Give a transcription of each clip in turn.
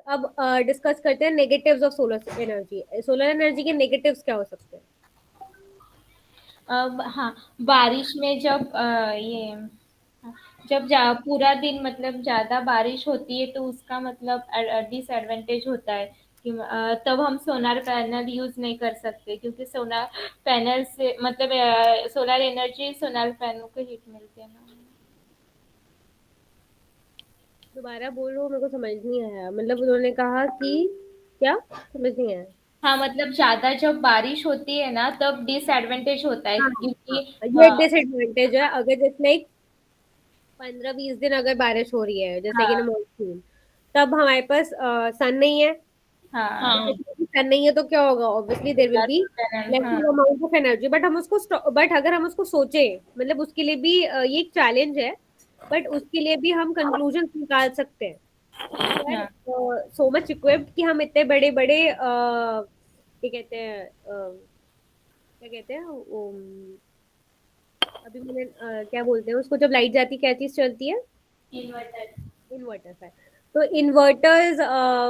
अब डिस्कस करते हैं negatives of solar energy. Solar energy के नेगेटिव्स क्या हो सकते हैं? अब हाँ, बारिश में जब ये जब पूरा दिन मतलब ज्यादा बारिश होती है तो उसका मतलब डिसएडवांटेज होता है कि तब हम सोलर पैनल यूज नहीं कर सकते, क्योंकि सोलर पैनल से मतलब सोलर एनर्जी सोलर पैनल को हीट मिलती है ना। दोबारा बोलो, मेरे को समझ नहीं आया। मतलब उन्होंने कहा कि क्या, समझ नहीं आया। हाँ, मतलब ज्यादा जब बारिश होती है ना तब डिसएडवांटेज होता है, हाँ हाँ, क्योंकि ये डिसएडवांटेज है। अगर जैसे लाइक 15-20 दिन अगर बारिश हो रही है जैसे कि हाँ मानसून, तब हमारे पास सन नहीं है। हाँ सन नहीं है तो क्या होगा? Obviously there will be solar panel हाँ। Lesser amount of energy. But अगर हम उसको सोचे, मतलब उसके लिए भी ये एक चैलेंज है। बट उसके लिए भी हम कंक्लूजन निकाल सकते हैं कि वी हाँ आर सो मच इक्विप्ड कि हम इतने बड़े बड़े क्या कहते हैं, क्या कहते हैं अभी मैंने क्या बोलते हैं उसको, जब लाइट जाती है क्या चीज चलती है? इन्वर्टर। इन्वर्टर्स है। तो इन्वर्टर्स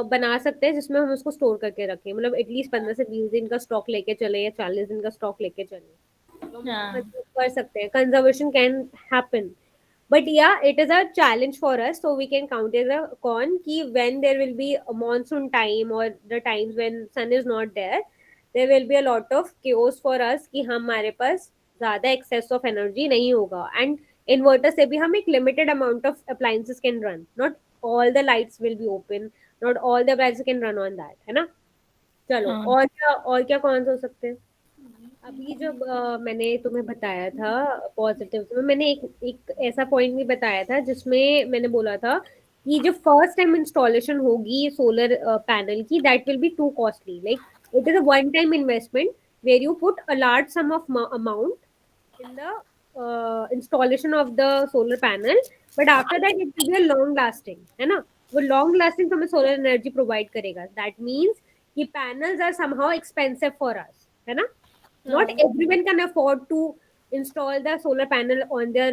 बना सकते हैं जिसमें हम उसको स्टोर करके रखें, मतलब एटलीस्ट 15 से 20 दिन का स्टॉक लेके चले या 40 दिन का स्टॉक लेके चले, तो हम उसको हाँ कंजर्व कर सकते हैं। Conservation can happen, but yeah, it is a challenge for us, so we can count as a con कि when there will be a monsoon time or the times when sun is not there, there will be a lot of chaos for us कि हमारे पास ज्यादा excess of energy नहीं होगा। And inverter से भी हम एक limited amount of appliances can run, not all the lights will be open, not all the appliances can run on that, है ना? चलो, हाँ और क्या कौन हो सकते हैं? अभी जब मैंने तुम्हें बताया था पॉजिटिव में, मैंने एक ऐसा पॉइंट भी बताया था जिसमें मैंने बोला था कि जो फर्स्ट टाइम इंस्टॉलेशन होगी सोलर पैनल की, that will be too costly. Like it is a one time investment where you put a large sum of amount in the installation of the solar panel, but after that it will be a long lasting, है ना? वो long lasting हमें solar energy provide करेगा। That means कि panels are somehow expensive for us, है ना? Not हाँ everyone can afford to install the solar panel on their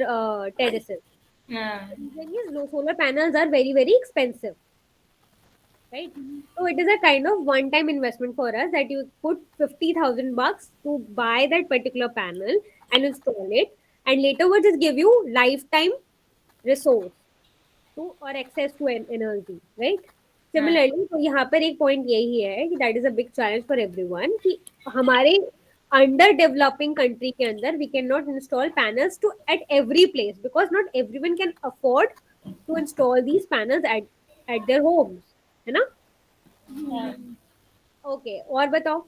terraces. हाँ। The reason is no, solar panels are very expensive, right? So it is a kind of one time investment for us that you put 50,000 bucks to buy that particular panel and install it, and later will just give you lifetime resource to or access to energy, right? हाँ Similarly, तो यहाँ पर एक point यही है कि that is a big challenge for everyone कि हमारे अंडर डेवलपिंग कंट्री के अंदर we cannot install panels to at every place because not everyone can afford to install these panels at their homes, है ना? हाँ। ओके, और बताओ,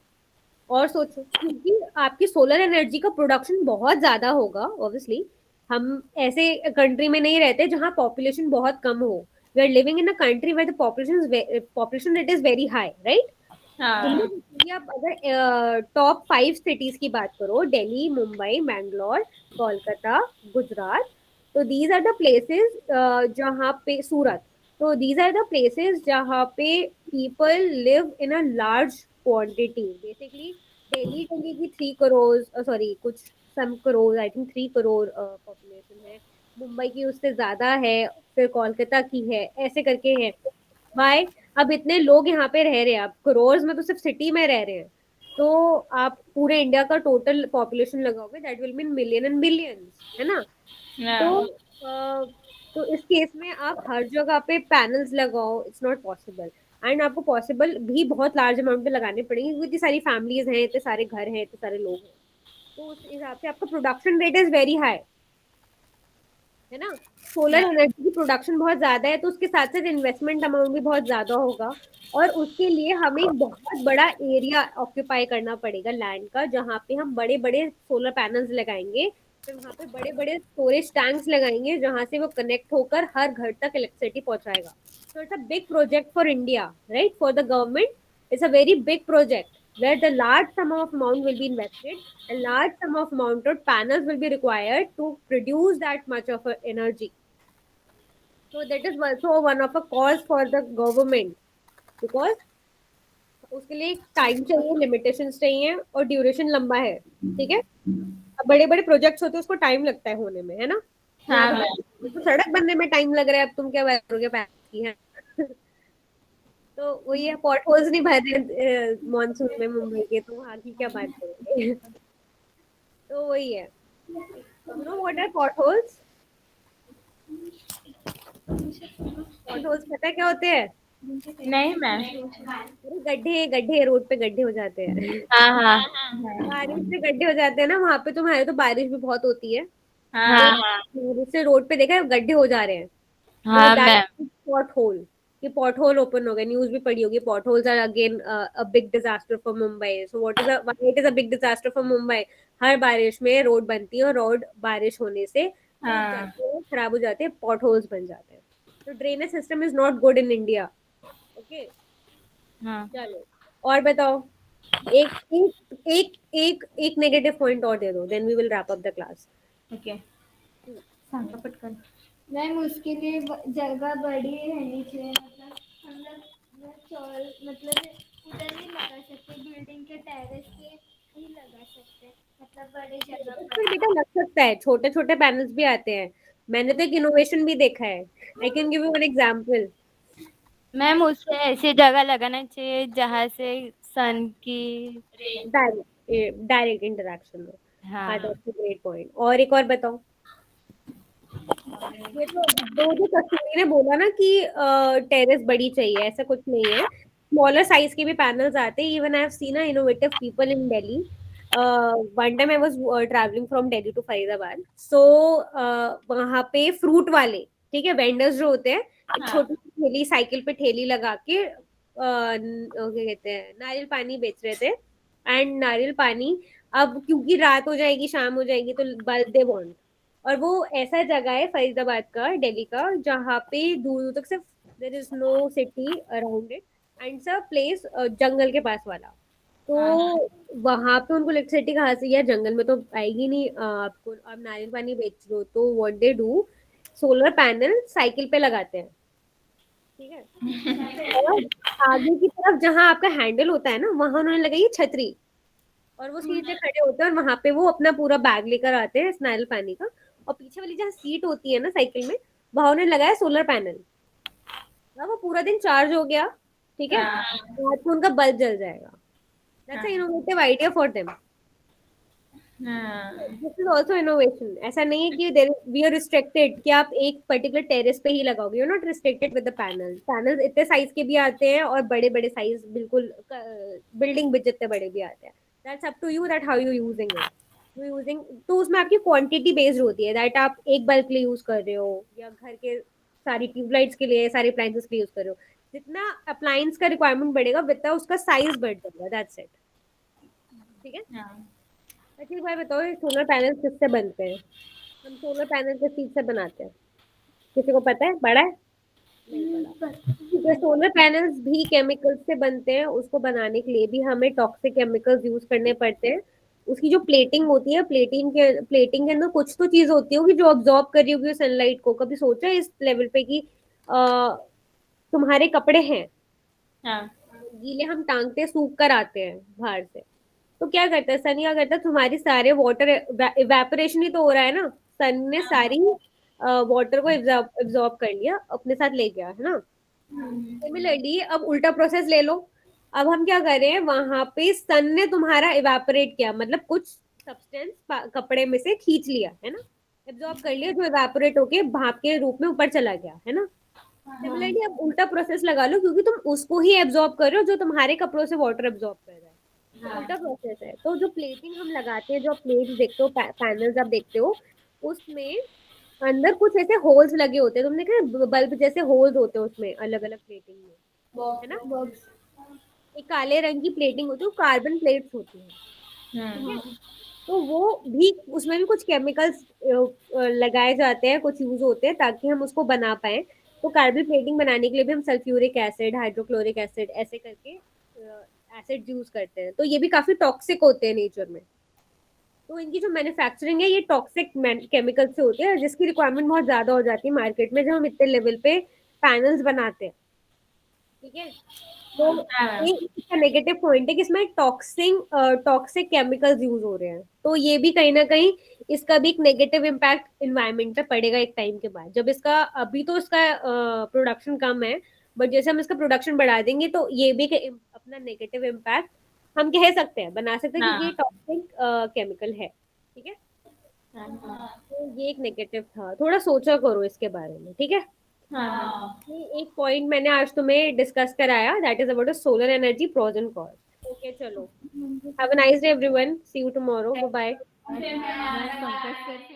और सोचो, क्योंकि आपकी सोलर एनर्जी का प्रोडक्शन बहुत ज्यादा होगा ऑब्वियसली। हम ऐसे कंट्री में नहीं रहते जहाँ पॉपुलेशन बहुत कम हो। We are living in a country where the population rate is very high, right? हाँ तुमने देखिए, आप अगर टॉप 5 सिटीज की बात करो, दिल्ली, मुंबई, बैंगलोर, कोलकाता, गुजरात, तो दीज आर द प्लेसेस, जहाँ पे सूरत, तो दीज आर द प्लेसेस जहाँ पे people live in a large quantity. Basically Delhi Delhi की 3 करोड़, सॉरी कुछ some crore, I think 3 crore population है। मुंबई की उससे ज्यादा है, फिर कोलकाता की है, ऐसे करके है। भाई, अब इतने लोग यहाँ पे रह रहे हैं, आप करोड़ में तो सिर्फ सिटी में रह रहे हैं, तो आप पूरे इंडिया का टोटल पॉपुलेशन लगाओगे, that will mean million and billions, है ना? तो हाँ तो इस केस में आप हर जगह पे पैनल्स लगाओ, इट्स नॉट पॉसिबल। एंड आपको पॉसिबल भी बहुत लार्ज अमाउंट में लगाने पड़ेंगे क्योंकि इतनी सारी फैमिलीज हैं, इतने सारे घर हैं, इतने सारे लोग हैं। तो उस हिसाब से आपका production rate is very high, है ना? सोलर एनर्जी की प्रोडक्शन बहुत ज्यादा है, तो उसके साथ साथ इन्वेस्टमेंट अमाउंट भी बहुत ज्यादा होगा। और उसके लिए हमें एक बहुत बड़ा एरिया ऑक्यूपाई करना पड़ेगा लैंड का, जहाँ पे हम बड़े बड़े सोलर पैनल्स लगाएंगे, फिर वहां पे बड़े बड़े स्टोरेज टैंक्स लगाएंगे जहां से वो कनेक्ट होकर हर घर तक इलेक्ट्रिसिटी पहुंचाएगा। So it's a big project for India, right? For the government, it's a very big project where the large sum of amount will be invested, a large sum of mounted panels will be required to produce that much of energy. So that is also one of a cause for the government because उसके लिए time चाहिए, limitations चाहिए और duration लंबा है, ठीक है? अब बड़े बड़े प्रोजेक्ट्स होते हैं, उसको टाइम लगता है होने में, है ना? यहाँ हाँ। पे तो सड़क बनने में टाइम लग रहा है, अब तुम क्या करोगे पैसे की है? तो वही है, पॉट होल्स नहीं भर रहे मॉनसून में मुंबई के, तो वहाँ की क्या बात करेंगे। तो वही है, you know what are potholes? Potholes पता है क्या होते हैं? नहीं मैं। अरे गड्ढे गड्ढे, रोड पे गड्ढे हो जाते हैं। हाँ हाँ बारिश से गड्ढे हो जाते हैं ना वहां पे, तुम्हारे तो बारिश भी बहुत होती है, तो हाँ हाँ बारिश से रोड पे देखा है गड्ढे हो जा रहे हैं, तो हाँ दैट मैम। पॉट होल, कि पॉट होल ओपन हो गए, न्यूज भी पढ़ी होगी, pot holes are again a big disaster for Mumbai. So what is why it is a big disaster for Mumbai? हर बारिश में रोड बनती है और रोड बारिश होने से टूट हाँ। जाते हैं, खराब हो जाते हैं, पॉट होल्स बन जाते हैं। तो drainage system is not good in India. Okay, हाँ चलो और बताओ, एक एक एक एक नेगेटिव पॉइंट और दे दो, then we will wrap up the class. Okay, सांगा पटकन। मैम उसके लिए जगह बड़ी रहनी चाहिए, मतलब हम लोग चौल मतलब उधर ही लगा सकते, बिल्डिंग के टेरेस पे ही लगा सकते, मतलब बड़ी जगह फिर पर। बेटा लग सकता है, छोटे छोटे पैनल्स भी आते हैं, मैंने तो एक इनोवेशन भी देखा है। I can give you an example. Ma'am, उससे ऐसी जगह लगाना चाहिए जहाँ से सन की। डायरेक्ट इंटरेक्शन हो। हाँ, हाँ दैट्स अ ग्रेट पॉइंट। और एक और बताओ, ये तो दो जो कस्तूरी ने बोला ना कि टेरेस बड़ी चाहिए, ऐसा कुछ नहीं है, स्मॉलर साइज के भी पैनल्स आते हैं। Even I have seen a innovative people in Delhi. One time I was travelling from Delhi to Faridabad, so वहां पे फ्रूट वाले, ठीक है, वेंडर्स जो होते हैं, एक हाँ छोटी सी ठेली, साइकिल पे ठेली लगा के क्या कहते हैं, नारियल पानी बेच रहे थे। एंड नारियल पानी, अब क्योंकि रात हो जाएगी, शाम हो जाएगी, तो बल्ब दे वांट, और वो ऐसा जगह है फरीदाबाद का, दिल्ली का, जहाँ पे दूर दूर तक सिर्फ there is no city around it, and it's a place जंगल के पास वाला। हाँ तो वहां पे उनको इलेक्ट्रिसिटी कहाँ से, यार जंगल में तो आएगी नहीं, आपको आप नारियल पानी बेच रहे हो, तो what they do, solar panel cycle पे लगाते हैं, ठीक है, और आगे की तरफ जहाँ आपका हैंडल होता है ना, वहां उन्होंने लगाई है छतरी, और वो उसके नीचे खड़े होते हैं, और वहां पे वो अपना पूरा बैग लेकर आते हैं स्नाइल पानी का, और पीछे वाली जहाँ सीट होती है ना साइकिल में, वहां उन्होंने लगाया सोलर पैनल। अब वो पूरा दिन चार्ज हो गया, ठीक है, हाँ रात को उनका बल्ब जल जाएगा। दैट्स अ हाँ इनोवेटिव आइडिया फॉर देम। हाँ दिस इज ऑल्सो इनोवेशन। ऐसा नहीं है कि देर वी आर रिस्ट्रिक्टेड कि आप एक पर्टिकुलर टेरेस पे ही लगाओगे, you not restricted with the panel. Panel इतने साइज के भी आते हैं, और बड़े बड़े साइज, बिल्कुल बिल्डिंग भी जितने बड़े भी आते हैं। That's up to you that how you using it. You using, तो उसमें आपकी क्वांटिटी बेस्ड होती है, दैट आप एक बल्ब के लिए यूज कर रहे हो, या घर के सारी ट्यूबलाइट्स के लिए, सारे अप्लायंसेस के लिए यूज कर रहे हो। जितना अप्लायंस का रिक्वायरमेंट बढ़ेगा, उतना उसका साइज बढ़ जाएगा, दैट्स इट। ठीक है। हाँ। अच्छा एक बार बताओ, ये सोलर पैनल किससे बनते हैं? हम सोलर पैनल किस चीज से बनाते हैं? किसी को पता है, पढ़ा है? नहीं पढ़ा। ठीक है, सोलर पैनल्स भी केमिकल्स से बनते हैं, उसको बनाने के लिए भी हमें टॉक्सिक केमिकल्स यूज करने पड़ते हैं। उसकी जो प्लेटिंग होती है, प्लेटिंग के अंदर कुछ तो चीज होती होगी जो ऑब्जॉर्ब कर रही होगी सनलाइट को। कभी सोचा है इस लेवल पे कि अ, तुम्हारे कपड़े हैं हाँ गीले, हम टांगते हैं, सूख कर आते हैं बाहर से, तो क्या करता है सन, क्या करता है, तुम्हारी सारे वाटर इवेपोरेशन ही तो हो रहा है ना, सन ने सारी वाटर को एब्जॉर्ब कर लिया, अपने साथ ले गया, है ना। सिमिलरली अब उल्टा प्रोसेस ले लो। अब हम क्या कर रहे हैं, वहां पे सन ने तुम्हारा इवेपोरेट किया, मतलब कुछ सब्सटेंस कपड़े में से खींच लिया, है ना, एब्जॉर्ब कर लिया, जो इवेपोरेट होके भाप के रूप में ऊपर चला गया, है ना। सिमिलरली अब उल्टा प्रोसेस लगा लो, क्योंकि तुम उसको ही एब्जॉर्ब कर रहे हो जो तुम्हारे कपड़ों से वाटर एब्जॉर्ब कर रहा है, तो उल्टा प्रोसेस है। तो जो प्लेटिंग हम लगाते हैं, जो प्लेट्स देखते हो, पैनल्स आप देखते हो, उसमें अंदर कुछ ऐसे होल्स लगे होते हैं, तुमने देखा बल्ब जैसे होल्स होते हैं उसमें, अलग अलग प्लेटिंग में, है ना। बॉक्स। एक काले रंग की प्लेटिंग होती है, वो कार्बन प्लेट्स होती है, ठीक है। हाँ तो वो भी, उसमें भी कुछ केमिकल्स लगाए जाते हैं, कुछ यूज होते हैं ताकि हम उसको बना पाए। तो कार्बन प्लेटिंग बनाने के लिए भी हम सल्फ्यूरिक एसिड, हाइड्रोक्लोरिक एसिड, ऐसे करके एसिड यूज करते हैं, तो ये भी काफी टॉक्सिक होते हैं नेचर में। तो इनकी जो मैन्युफैक्चरिंग है, ये टॉक्सिक केमिकल से होती है, जिसकी रिक्वायरमेंट बहुत ज्यादा हो जाती है मार्केट में, जब हम इतने लेवल पे पैनल्स बनाते हैं, ठीक है। तो हाँ ये इसका नेगेटिव पॉइंट है कि इसमें टॉक्सिक केमिकल्स यूज हो रहे हैं, तो ये भी कहीं ना कहीं इसका भी एक नेगेटिव इम्पैक्ट इन्वायरमेंट पे पड़ेगा एक टाइम के बाद, जब इसका, अभी तो इसका प्रोडक्शन कम है, बट जैसे हम इसका प्रोडक्शन बढ़ा देंगे तो ये भी अपना नेगेटिव इम्पैक्ट हम कह सकते हैं, बना सकते हैं, क्योंकि ये टॉक्सिक केमिकल है, ठीक है। तो ये एक नेगेटिव था, थोड़ा सोचा करो इसके बारे में, ठीक है। ये एक पॉइंट मैंने आज तुम्हें डिस्कस कराया, that is about solar energy pros and cons. Okay, चलो, have a nice day everyone, see you tomorrow, bye bye. मैं पंकज सर से